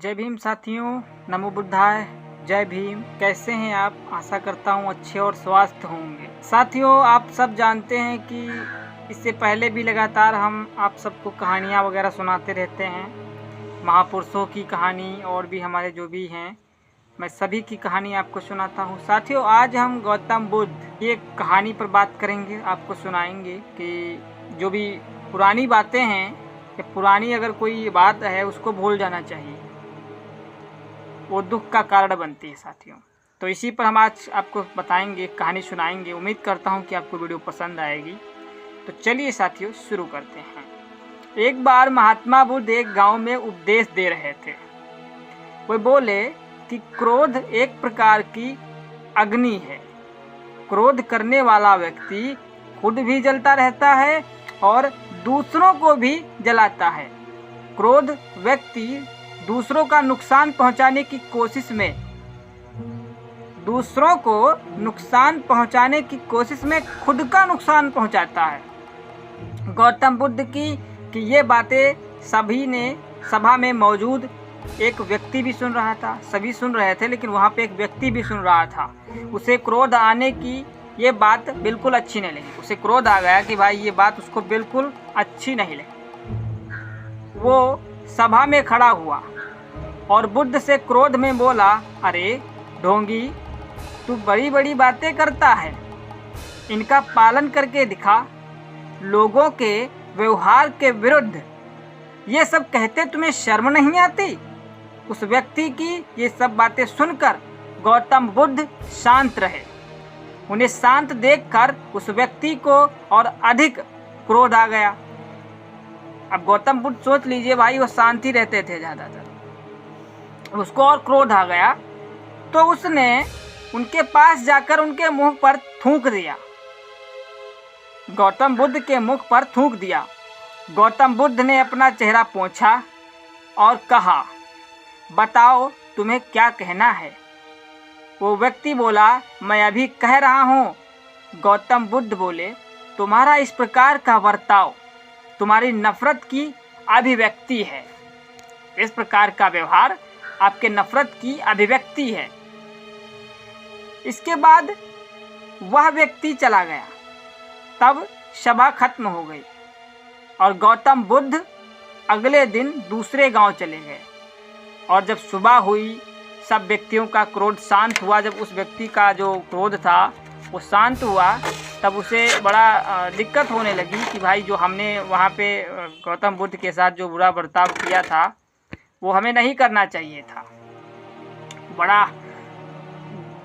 जय भीम साथियों, नमो बुद्धाय, जय भीम। कैसे हैं आप? आशा करता हूँ अच्छे और स्वस्थ होंगे। साथियों, आप सब जानते हैं कि इससे पहले भी लगातार हम आप सबको कहानियाँ वगैरह सुनाते रहते हैं, महापुरुषों की कहानी और भी हमारे जो भी हैं, मैं सभी की कहानी आपको सुनाता हूँ। साथियों, आज हम गौतम बुद्ध की एक कहानी पर बात करेंगे, आपको सुनाएंगे कि जो भी पुरानी बातें हैं, कि पुरानी अगर कोई बात है उसको भूल जाना चाहिए, वो दुख का कारण बनती है साथियों। तो इसी पर हम आज आपको बताएंगे, कहानी सुनाएंगे। उम्मीद करता हूँ कि आपको वीडियो पसंद आएगी। तो चलिए साथियों, शुरू करते हैं। एक बार महात्मा बुद्ध एक गांव में उपदेश दे रहे थे। वे बोले कि क्रोध एक प्रकार की अग्नि है। क्रोध करने वाला व्यक्ति खुद भी जलता रहता है और दूसरों को भी जलाता है। क्रोध व्यक्ति दूसरों का नुकसान पहुंचाने की कोशिश में खुद का नुकसान पहुंचाता है। गौतम बुद्ध की ये बातें सभा में मौजूद एक व्यक्ति भी सुन रहा था। सभी सुन रहे थे, लेकिन वहाँ पे एक व्यक्ति भी सुन रहा था। उसे क्रोध आने की ये बात बिल्कुल अच्छी नहीं लगी। उसे क्रोध आ गया कि भाई ये बात उसको बिल्कुल अच्छी नहीं लगी। वो सभा में खड़ा हुआ और बुद्ध से क्रोध में बोला, अरे ढोंगी, तू बड़ी बड़ी बातें करता है, इनका पालन करके दिखा। लोगों के व्यवहार के विरुद्ध ये सब कहते तुम्हें शर्म नहीं आती? उस व्यक्ति की ये सब बातें सुनकर गौतम बुद्ध शांत रहे। उन्हें शांत देखकर उस व्यक्ति को और अधिक क्रोध आ गया। अब गौतम बुद्ध सोच लीजिए भाई, वो शांति रहते थे ज़्यादातर, उसको और क्रोध आ गया। तो उसने उनके पास जाकर उनके मुंह पर थूक दिया। गौतम बुद्ध के मुख पर थूक दिया। गौतम बुद्ध ने अपना चेहरा पोंछा और कहा, बताओ तुम्हें क्या कहना है? वो व्यक्ति बोला, मैं अभी कह रहा हूँ। गौतम बुद्ध बोले, तुम्हारा इस प्रकार का बर्ताव तुम्हारी नफरत की अभिव्यक्ति है। इस प्रकार का व्यवहार आपके नफरत की अभिव्यक्ति है। इसके बाद वह व्यक्ति चला गया। तब सभा खत्म हो गई और गौतम बुद्ध अगले दिन दूसरे गांव चले गए। और जब सुबह हुई, सब व्यक्तियों का क्रोध शांत हुआ। जब उस व्यक्ति का जो क्रोध था वो शांत हुआ, तब उसे बड़ा दिक्कत होने लगी कि भाई जो हमने वहाँ पे गौतम बुद्ध के साथ जो बुरा बर्ताव किया था वो हमें नहीं करना चाहिए था। बड़ा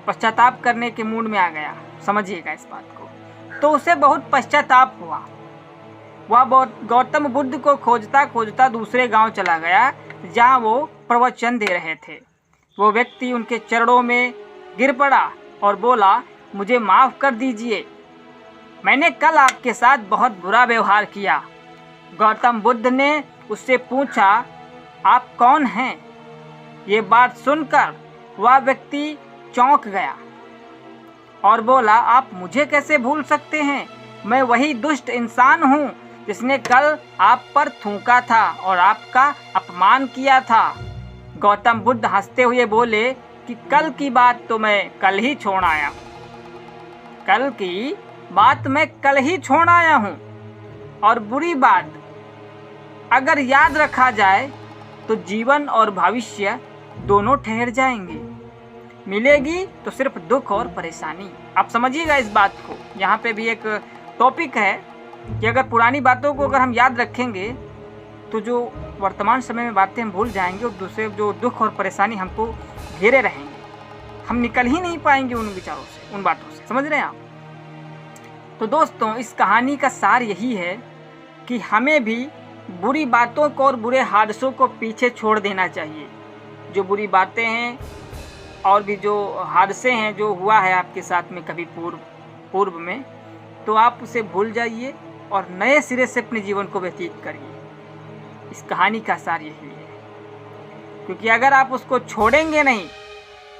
पश्चाताप करने के मूड में आ गया, समझिएगा इस बात को। तो उसे बहुत पश्चाताप हुआ। वह गौतम बुद्ध को खोजता खोजता दूसरे गांव चला गया जहां वो प्रवचन दे रहे थे। वो व्यक्ति उनके चरणों में गिर पड़ा और बोला, मुझे माफ़ कर दीजिए, मैंने कल आपके साथ बहुत बुरा व्यवहार किया। गौतम बुद्ध ने उससे पूछा, आप कौन हैं? ये बात सुनकर वह व्यक्ति चौंक गया और बोला, आप मुझे कैसे भूल सकते हैं? मैं वही दुष्ट इंसान हूँ जिसने कल आप पर थूका था और आपका अपमान किया था। गौतम बुद्ध हंसते हुए बोले कि कल की बात तो मैं कल ही छोड़ आया हूँ। और बुरी बात अगर याद रखा जाए तो जीवन और भविष्य दोनों ठहर जाएंगे। मिलेगी तो सिर्फ दुख और परेशानी। आप समझिएगा इस बात को। यहाँ पे भी एक टॉपिक है कि अगर पुरानी बातों को अगर हम याद रखेंगे तो जो वर्तमान समय में बातें हम भूल जाएंगे और दूसरे जो दुख और परेशानी हमको घेरे रहेंगे, हम निकल ही नहीं पाएंगे उन विचारों से, उन बातों से। समझ रहे हैं आप? तो दोस्तों, इस कहानी का सार यही है कि हमें भी बुरी बातों को और बुरे हादसों को पीछे छोड़ देना चाहिए। जो बुरी बातें हैं और भी जो हादसे हैं जो हुआ है आपके साथ में कभी पूर्व में, तो आप उसे भूल जाइए और नए सिरे से अपने जीवन को व्यतीत करिए। इस कहानी का सार यही है, क्योंकि अगर आप उसको छोड़ेंगे नहीं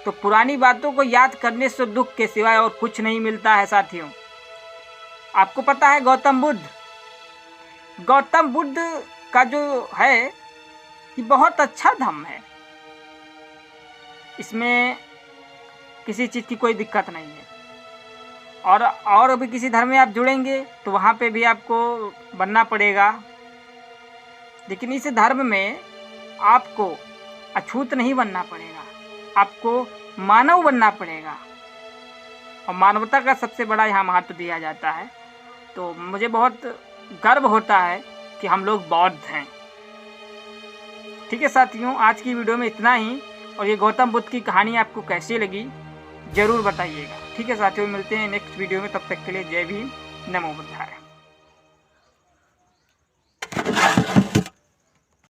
तो पुरानी बातों को याद करने से दुख के सिवाय और कुछ नहीं मिलता है साथियों। आपको पता है गौतम बुद्ध का जो है ये बहुत अच्छा धम्म है। इसमें किसी चीज़ की कोई दिक्कत नहीं है। और भी किसी धर्म में आप जुड़ेंगे तो वहाँ पे भी आपको बनना पड़ेगा, लेकिन इस धर्म में आपको अछूत नहीं बनना पड़ेगा, आपको मानव बनना पड़ेगा। और मानवता का सबसे बड़ा यहाँ महत्व दिया जाता है। तो मुझे बहुत गर्व होता है कि हम लोग बौद्ध हैं। ठीक है साथियों, आज की वीडियो में इतना ही। और ये गौतम बुद्ध की कहानी आपको कैसी लगी ज़रूर बताइएगा। ठीक है साथियों, मिलते हैं नेक्स्ट वीडियो में, तब तक के लिए जय भीम, नमो बुद्धाय।